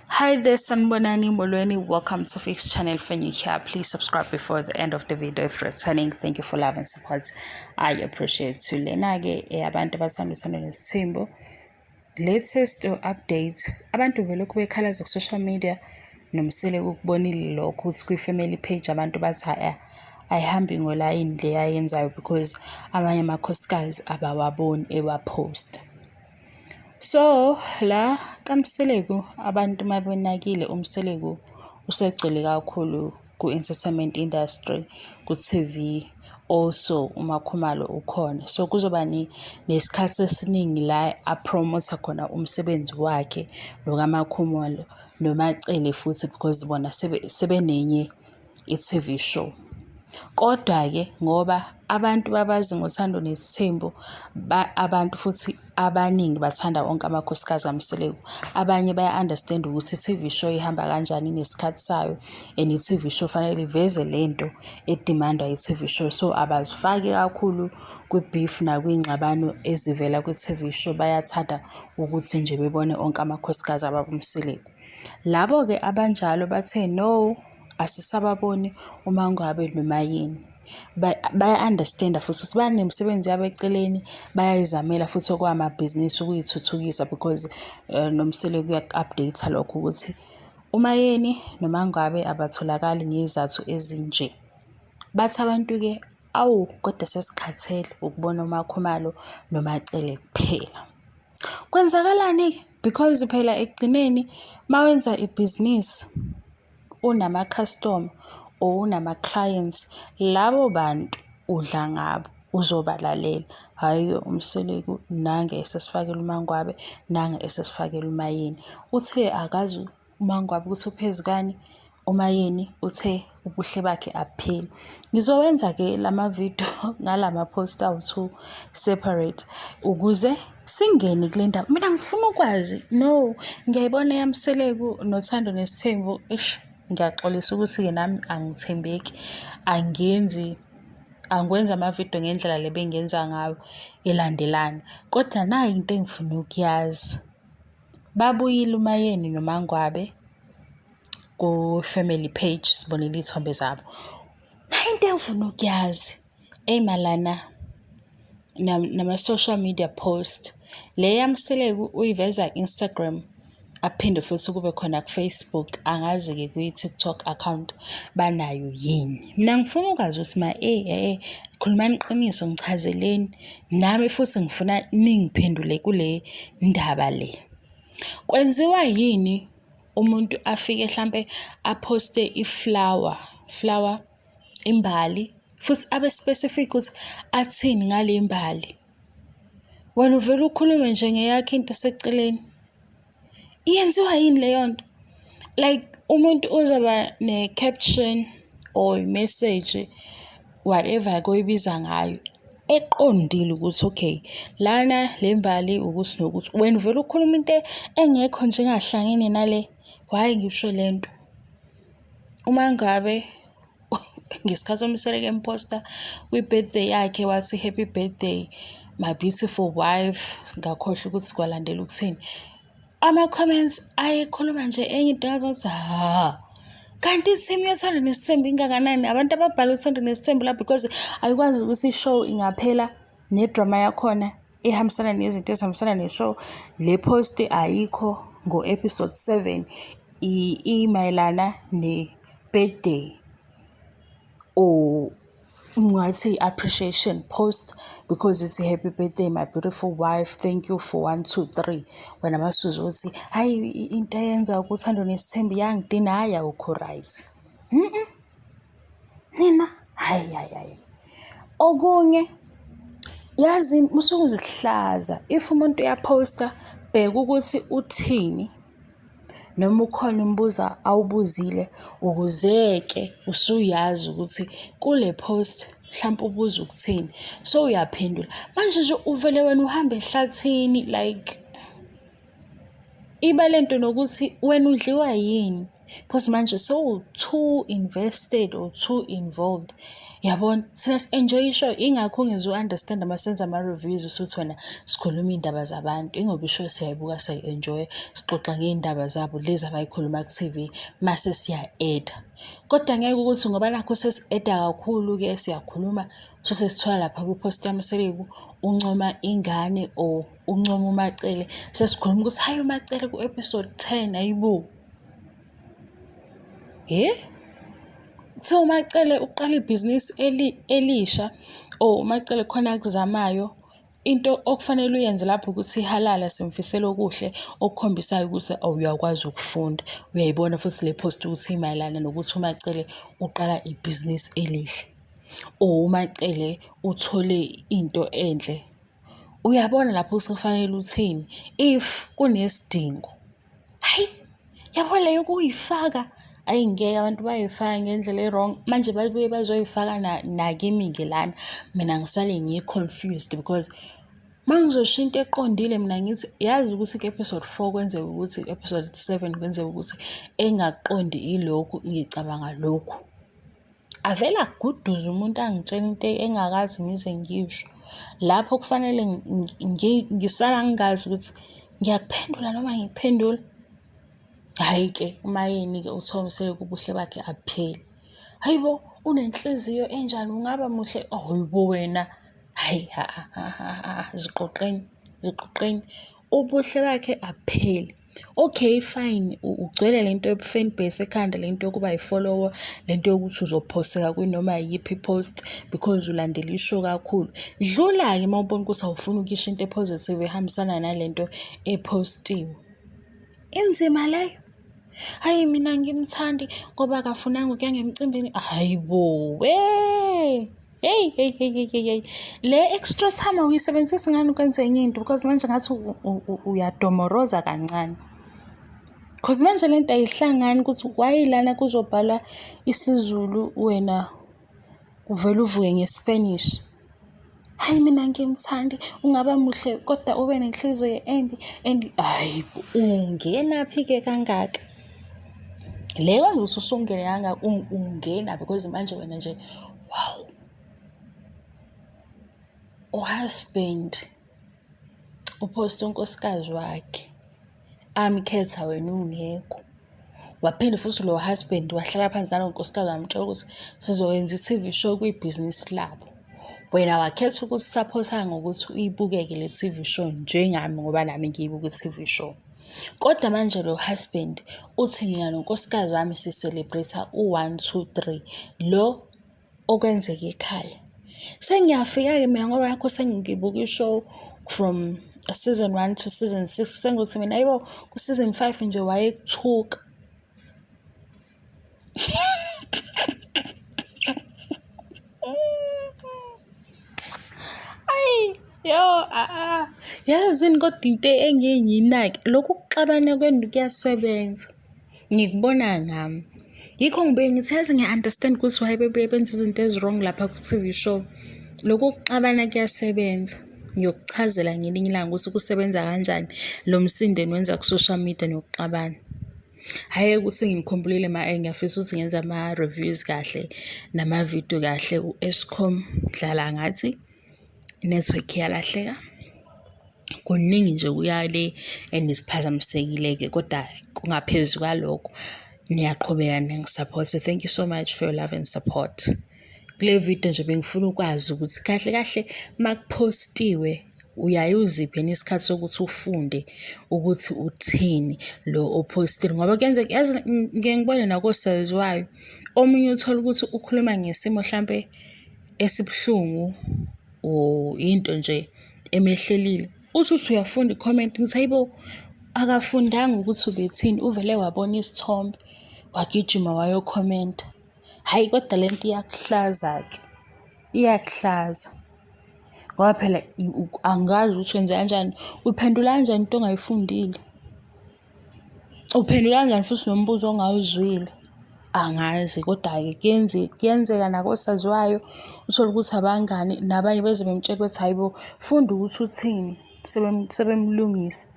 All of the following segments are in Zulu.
Hi there, Sanbonani Molweni. Welcome to Fix Channel. For you here, please subscribe before the end of the video. If returning, thank you for love and support. I appreciate you. Lenage abantu bathanda Nes'thembu. Latest updates. Abantu belokhu bekhala ku social media nomsele ukubonile lokho ukuthi kwi-family page abantu bathi ayihambi ngolayini le ayenzayo because amanye amakhosikazi abawaboni ewaposta. So la kaMseleku abantu mabonakile uMseleku usegcwele kakhulu ku-entertainment industry, ku-TV also uMakhumalo ukhona. So kuzoba nesikhathi esiningi la apromote khona umsebenzi wakhe nokaMakhumalo noMacele futhi because bona sebenenye i-TV show. Kodwa-ke ngoba abantu babazi ngothando nesithembu, abantu futhi abaningi bathanda wonke amakhosikazi kaMseleku. Abanye baya-understand ukuthi i-TV show ihamba kanjani nesikhathi sayo, and i-TV show fanele iveze lento edimandwa yi-TV show. So abazifaki kakhulu kwi-beef nakwiy'ngxabano ezivela kwi-TV show. Bayathanda ukuthi nje bebone onke amakhosikazi ababuMseleku. Labo-ke abanjalo bathe no, asisababoni uMangwabe noMayeni. Baya-understanda futhi ukuthi banemsebenzi yabo eceleni, bayayizamela futhi okwamabhizinisi ukuyithuthukisa because noMseleku uyak-update lokho ukuthi uMayeni noMangwabe abatholakali ngezathu ezinje. Bathi abantu-ke awu kodwa sesikhathele ukubona uMakhumalo noMacele kuphela. Kwenzakalani-ke? Because phela ekugcineni mawenza ibhizinisi unama-customer or unama-clients, labo bantu udla ngabo, uzobalalela. Hhayi-ke uMseleku nange esesifakela uMangwabe, nange esesifakela uMayeni. Uthe akazi uMangwabe ukuthi uphezukani, uMayeni uthe ubuhle bakhe abupheli. Ngizowenza-ke lama-video ngalama-post awu-2 separate ukuze singene kule ndaba. Mina ngifuna ukwazi, no, ngiyayibona yaMseleku nothando nesithembu. Ngiyaxolisa ukuthi-ke nami angithembeki, angikwenzi amavidiyo ngendlela le bengenza ngayo elandelana. Kodwa nayi into engifuna ukuyazi. Babuyile uMayeni noMangwabe ku-family page sibonile iy'thombe zabo. Nayi into engifuna ukuyazi ey'malana nama-social media post. Le yaMseleku uyiveza Instagram, aphinde futhi kube khona ku-Facebook, angazi-ke kwi-TikTok account banayo yini. Mina ngifuna ukwazi ukuthi khulumani iqiniso, ngichazeleni nami futhi ngifuna ningiphendule kule ndaba le. Kwenziwa yini umuntu afike mhlampe aposte iflower, imbali, futhi abe specific ukuthi athini ngale mbali? Wena uvele ukhulume nje ngeyakho into eseceleni. Iyenziwa yini leyo nto? Like umuntu uzoba ne-caption or i-message whatever koyibiza ngayo eqondile ukuthi okay, lana le mbali ukuthi nokuthi. Wena uvele ukhuluma into engekho nje engahlangene nale. Why ngisho lento? uMangabe ngesikhathi uMseleku emposta kwi-birthday yakhe wathi happy birthday my beautiful wife, ngakhohlwa ukuthi kwalandela ukuthini. Ama-comments ayekhuluma nje enye into ngathi kanti i-team yothando nesithembu ingakanani? Abantu ababhala uthando nesithembu la because ayikwazi ukuthi i-show ingaphela ne-drama yakhona ehambisana nezinto ezihambisana ne-show. Le post ayikho ngo-episode 7 imayelana ne-birthday or ngathi appreciation post because it's a happy birthday my beautiful wife, thank you for 1 2 3. Wena masuze ukuthi hayi into eyenza ukuthando nesithembu yangidina, hhayi awukho right. Nina hayi. Okunye yazi musuke uzihlaza if umuntu uyaposta, bheka ukuthi uthini noma ukhona umbuza awubuzile ukuzeke usuyazi ukuthi kule post mhlawumbe ubuza ukuthini, so uyaphendula. Manje nje uvele wena uhambe ehlathini like iba lento nokuthi wena udliwa yini. Because manje too invested or too involved. Yabona, thina si-enjoy ishow, ingakho ungezu-understand masenza ama-reviews usuthi wena sikhuluma iy'ndaba zabantu. Ingoba ishow siyayibuka, siyayi-enjoy, sixoxa ngey'ndaba zabo lezi abayikhuluma ku-TV, mase siya-edda. Kodwa ngeke ukuthi ngoba nakho sesi-edda kakhulu-ke siyakhuluma, so sesithola lapha kwi-post yami uncoma ingane or uncoma uMacele, sesikhuluma ukuthi hayi uMacele ku-episode 10, ayibo. Kuthiwa uMacele uqala ibhizinisi elisha or uMacele khona akuzamayo. Into okufanele uyenze lapho ukuthi ihalala, simfisela okuhle okukhombisayo ukuthi uyakwazi ukufunda. Uyayibona futhi le post ukuthi imayelana nokuthi uMacele uqala ibhizinisi elihle or uMacele uthole into enhle. Uyabona lapho kufanele uthini if kunesidingo. Hayi, yabo leyo kuyifaka. Ayi ngeke abantu bayifaka ngendlela e-wrong. Manje babuye bazoyifaka nakimi-ke lana. Mina ngisale ngi-confused because mangizosho into eqondile mina ngithi yazi ukuthi ku-episode 4 kwenzeka ukuthi episode 7 kwenzeka ukuthi engakuqondi ilokhu ngicabanga lokhu. Avela akuduze umuntu angitshela into engakazi ngize ngisho. Lapho kufanele ngisala ngingazi ukuthi ngiyakuphendula noma ngiphendula. Hhayi-ke uMayeni-ke uthomisele kubuhle bakhe abupheli. Hayibo, unenhliziyo enjani, ungaba muhle. Hayibo wena. Hayi, ziqoqeni. Ubuhle bakhe abupheli. Okay, fine, ugcwele lento ye-fan base ekhanda, lento yokuba yi-follower, lento yokuthi uzophosteka kwinoma yiphi post because ulandela ishow kakhulu. Dlula-ke uma ubona ukuthi awufuni ukisho into e-positive ehambisana nalento epostiwe. Inzima leyo. Hayi mina ngimthandi ngoba akafunanga ukuya ngemcimbini. Hayibo we. Hey. Le extra time uyisebenzisa ngani ukwenza enye into because manje ngathi uyadomoroza kancane. Because manje lento ayihlangani ukuthi wayilana kuzobhala isiZulu wena uvela uvuke ngeSpanish. Hayi mina ngimthandi, ungaba muhle kodwa ube nenhliziyo embi and hayibo ungenaphi-ke kangaka. Le kwanza ukuthi usungene kangaka ungena because manje wena nje wow. Uhusband uposta unkosikazi wakhe amkhetha wena ungekho. Waphinde futhi lo husband wahlala phansi nalo nkosikazi wamtshela ukuthi sizokwenza i-TV show kwibhizinisi labo. Wena wakhetha ukuthi support-a ngokuthi uyibukeke le TV show njengami ngoba nami ngiyibuka i-TV show. Kodwa manje lo husband uthi mina nonkosikazi wami si-celebrate 1, 2, 3 lo okwenzeka ekhaya. Sengiyafika-ke mina ngoba yakho sengibuka i-show from season 1 to season 6. Sengithi mina yibo ku-season 5 nje wayekuthuka. Yazini kodwa into engeke ngiyinake lokhu kuxabana kwenu kuyasebenza. Ngikubona ngami. Yikho ngibuye ngithi yazi ngiya-understand ukuthi why bebuye benza izinto ezi-wrong lapha ku-TV show. Lokhu kuxabana kuyasebenza. Ngiyokuchazela ngelinye ilanga ukuthi kusebenza kanjani lo msindo enwenza ku-social media nokuxabana. Hhayi ukuthi ngikhumbulile ngiyafisa ukuthi ngenza ama-reviews kahle nama-video kahle. U-Eskom dlala ngathi network yalahleka. Kuningi nje kuyale and isiphazamisekile-ke kodwa kungaphezu kwalokho niyaqhubeka ningisupport. Thank you so much for your love and support. Kule video nje bengifuna ukwazi ukuthi kahle makupostiwe uyaye uziphe nesikhathi sokuthi ufunde ukuthi uthini lo opostile ngoba kuyenzeka yazi ngeke ngibone nakosaziwayo omunye uthola ukuthi ukhuluma ngesimo mhlambe esibuhlungu o into nje emehlelile uthi uyafunda i-comment ngithi hayibo akafundanga ukuthi ubethini uvele wabona isithombe wagijima wayo-comment. Hayi kodwa lento iyakuhlaza-ke iyakuhlaza ngoba phela angazi ukuthi wenze kanjani, uphendula kanjani into ongayifundile, uphendula kanjani futhi nombuzo ongawuzwile angazi. Kodwa-ke kuyenzeka nakosaziwayo uthole ukuthi abangani nabanye beze bemtshela ukuthi hayibo funda ukuthi uthini. sebemlungisa.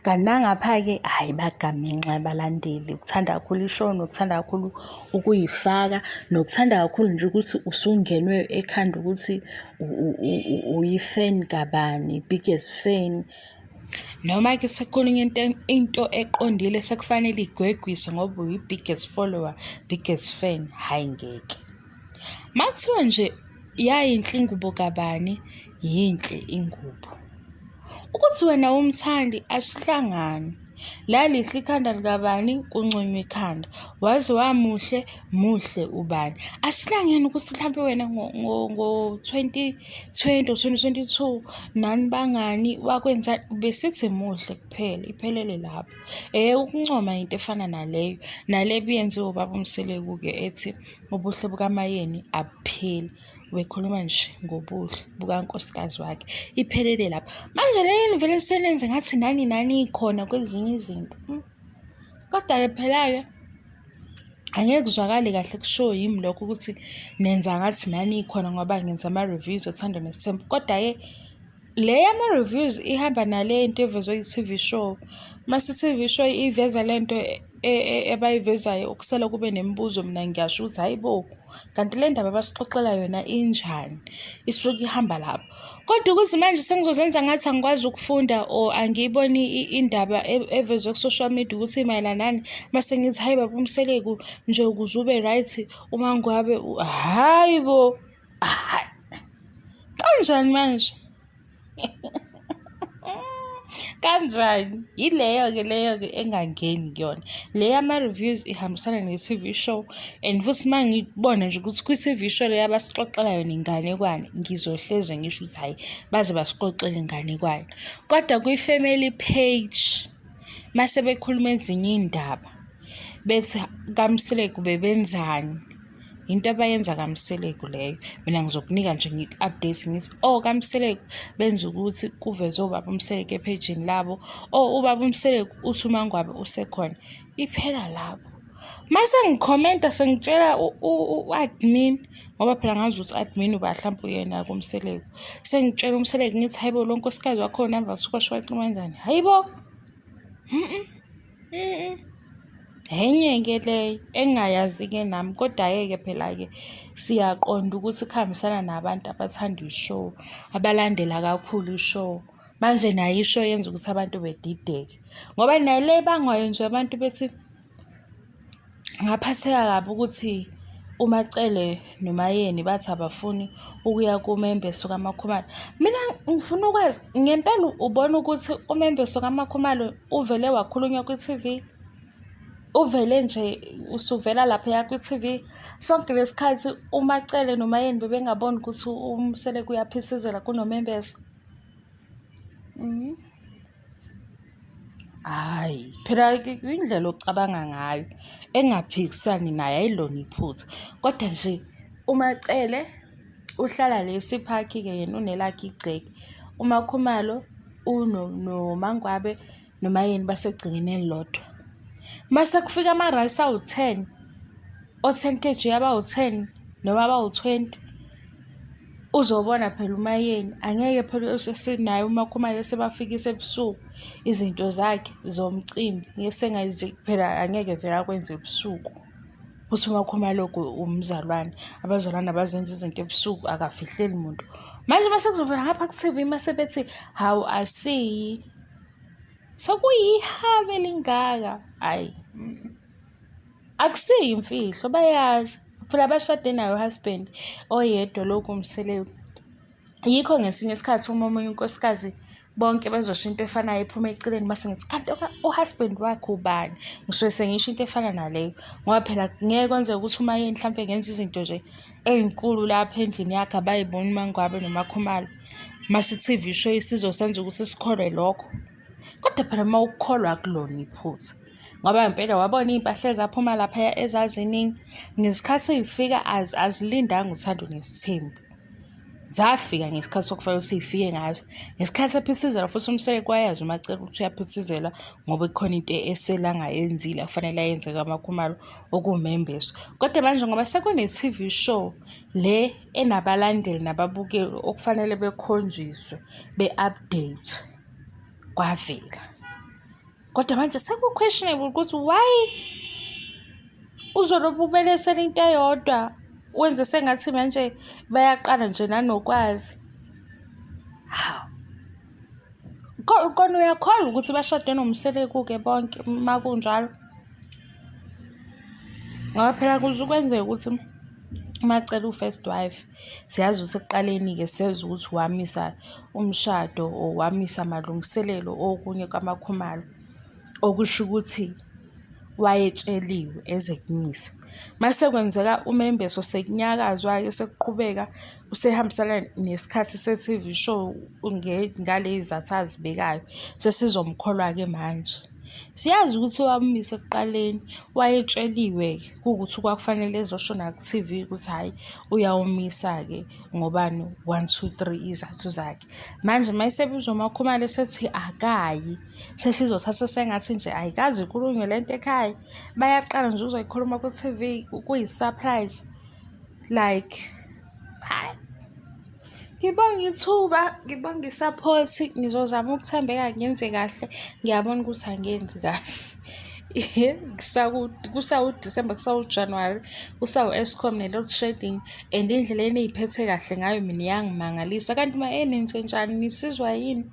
Kanti nangapha-ke hhayi bagamenxa abalandeli. Ukuthanda kakhulu ishow, nokuthanda kakhulu ukuyifaka, nokuthanda kakhulu nje ukuthi usungenwe ekhanda ukuthi uyi-fan kabani, biggest fan. Noma-ke sekukhulunywa into eqondile sekufanele igwegwiswe ngoba uyi-biggest follower, biggest fan, hhayi ngeke. Makuthiwa nje yayinhle ingubo kabani, yinhle ingubo. Ukuthi wena umthandi asihlangane. La lihle ikhanda likabani, kunconywa ikhanda. Waze wamuhle, muhle ubani. Asihlangene ukuthi mhlawumpe wena ngo-2020 or 2022 nani bangani wakwenza besithi muhle kuphela, iphelele lapho. Ukuncoma into efana naleyo, nale biyenziwe ubaba uMseleku-ke ethi ubuhle bukaMayeni abupheli. Wekhuluma nje ngobuhle bukankosikazi wakhe, iphelele lapho. Manje le nivele selenze ngathi nani ikhona kwezinye izinto. Kodwa-ke phela-ke angeke kuzwakale kahle kusho yimi lokho ukuthi nenza ngathi nani ikhona ngoba ngenza ama-reviews othando Nes'thembu. Kodwa-ke le yama-reviews ihamba nale nto evezwe yi-TV show. Mase i-TV show iveza le nto abayivezayo okusela kube nemibuzo, mina ngiyasho ukuthi hayi bo, kanti le ndaba basixoxela yona injani, isuke ihamba lapho. Kodwa ukuthi manje sengizozenza ngathi angikwazi ukufunda or angiyiboni indaba evezwe ku-social media ukuthi imayelana nani, mase ngithi hayi baba uMseleku nje ukuze ube right, uMangwabe hayi bo, kanjani manje? Kanjani? Leyo-ke engangeni kuyona. Le yama-reviews ihambisana ne-TV show, and futhi uma ngibona nje ukuthi kwi-TV show le abasixoxela yona inganekwane, ngizohleze ngisho ukuthi hhayi baze basixoxele inganekwane. Kodwa kwi-family page mase bekhuluma ezinye iy'ndaba bethi kaMseleku bebenzani, into abayenza kaMseleku leyo. Mina ngizokunika nje ngiku-update ngithi kaMseleku benza ukuthi kuvezwe ubaba uMseleku ephejini labo, ubaba uMseleku uthi uMangwabe usekhona, iphela lapho. Mase ngikhomenta sengitshela u-admin, ngoba phela ngazi ukuthi u-admin uba hlampe uyena kuMseleku. Sengitshela uMseleku ngithi hayi bo, lo nkosikazi wakho namba kuthiwa wacima kanjani, hayi bo. Enye-ke leyo engingayazi-ke nami, kodwa-ke phela-ke siyaqonda ukuthi kuhambisana nabantu abathanda ishow, abalandela kakhulu ishow. Manje nayo ishow yenza ukuthi abantu bedideke, ngoba nayo le bangwayo nje abantu bethi ngaphatheka kabi ukuthi uMacele noMayeni bathi abafuni ukuya kumembeso kaMakhumalo. Mina ngifuna ukwazi ngempela, ubona ukuthi umembeso kaMakhumalo uvele wakhulunywa kwi-TV? Uvele nje usuvela lapha kwi-TV? Sonke lesikhathi uMacele noMayeni bebengaboni ukuthi uMseleku uyaphithizela kunomembeso. Hhayi, phela indlela ocabanga ngayo engaphikisani naye ayilona iphutha. Kodwa nje uMacele uhlala lesi phakhi-ke, yena unelakhe igceke. uMakhumalo noMangwabe noMayeni basegcekeni elilodwa. Mase kufika ama-rice awu-10, o-10 kg abawu-10 noma abawu-20, uzobona phela uMayeni angeke phela sesinaye uMakhumalo sebafikisa ebusuku izinto zakhe zomcimbi, phela angeke vele akwenze ebusuku. Futhi uMakhumalo umzalwane, abazalwane abazenza izinto ebusuku, akafihleli muntu. Manje mase kuzovela ngapha ku-TV mase bethi hawu asiyi, sekuyihabe elingaka. Hhayi, akusiyi imfihlo, bayazi phela abashade nayo u-husband oyedwa lokhu uMseleku. Yikho ngesinye isikhathi uma omunye unkosikazi bonke bezosho into efanayo iphume eceleni, mase ngithi kanti u-husband wakhe ubani? Ngisuke sengisho into efana naleyo, ngoba phela ngeke kwenzeke ukuthi uMayeni mhlawumpe ngenza izinto nje ey'nkulu lapha endlini yakhe abayiboni uMangwabe noMakhumalo, mase i-TV show isizosenza ukuthi sikholwe lokho. Kodwa phela uma ukukholwa akulona iphutha, ngoba impela wabona iy'mpahla ezaphuma laphaya ezaziningi ngesikhathi ey'fika azilindanga Uthando Nes'thembu. Zafika ngesikhathi sokufanele ukuthi y'fike ngazo, ngesikhathi ephithizela futhi uMseleku wayazi uMacele ukuthi uyaphithizela ngoba kukhona into esele angayenzile kufanele ayenze kaMakhumalo okuwumembeso. Kodwa manje ngoba sekune-TV show le enabalandeli nababukeli okufanele bekhonjiswe, be-update, kwavela. Kodwa manje seku-questionable ukuthi why uzolobe ubelesela into eyodwa wenze sengathi manje bayaqala nje nanokwazi. Hawu. Kona uyakholwa ukuthi bashade nomseleku-ke bonke uma kunjalo? Ngoba phela kuze kwenzeka ukuthi macela u-first wife, siyazi ukuthi ekuqaleni-ke siyeza ukuthi wamisa umshado or wamisa amalungiselelo okunye kamakhumalo, okusho ukuthi wayetsheliwe eze kumisa. Mase kwenzeka umembeso sekunyakazwa-ke sekuqhubeka usehambisana nesikhathi se-TV show ngale izathu azibekayo, sesizomkholwa-ke manje. Siyazi ukuthi wamisa ekuqaleni, wayetsheliwe-ke kuwukuthi kwakufanele ezoshona ku-TV ukuthi hhayi uyawumisa-ke ngobani 1, 2, 3 izathu zakhe. Manje mayesebuzwa umakhumalo esethi akayi, sesizothatha sengathi nje ayikaze ikhulunywe lento ekhaya, bayaqala nje ukuzoyikhuluma ku-TV kuyi-surprise. Like, hayi. Ngibonga ithuba, ngibonga i-support, ngizozama ukuthambeka ngenze kahle, ngiyabona ukuthi angenzi kahle. Kusawu-December, kusawu-January, kusawu-Eskom ne-load shedding, and indlela eniy'phethe kahle ngayo mina iyangimangalisa. Kanti nenze njani, nisizwa yini?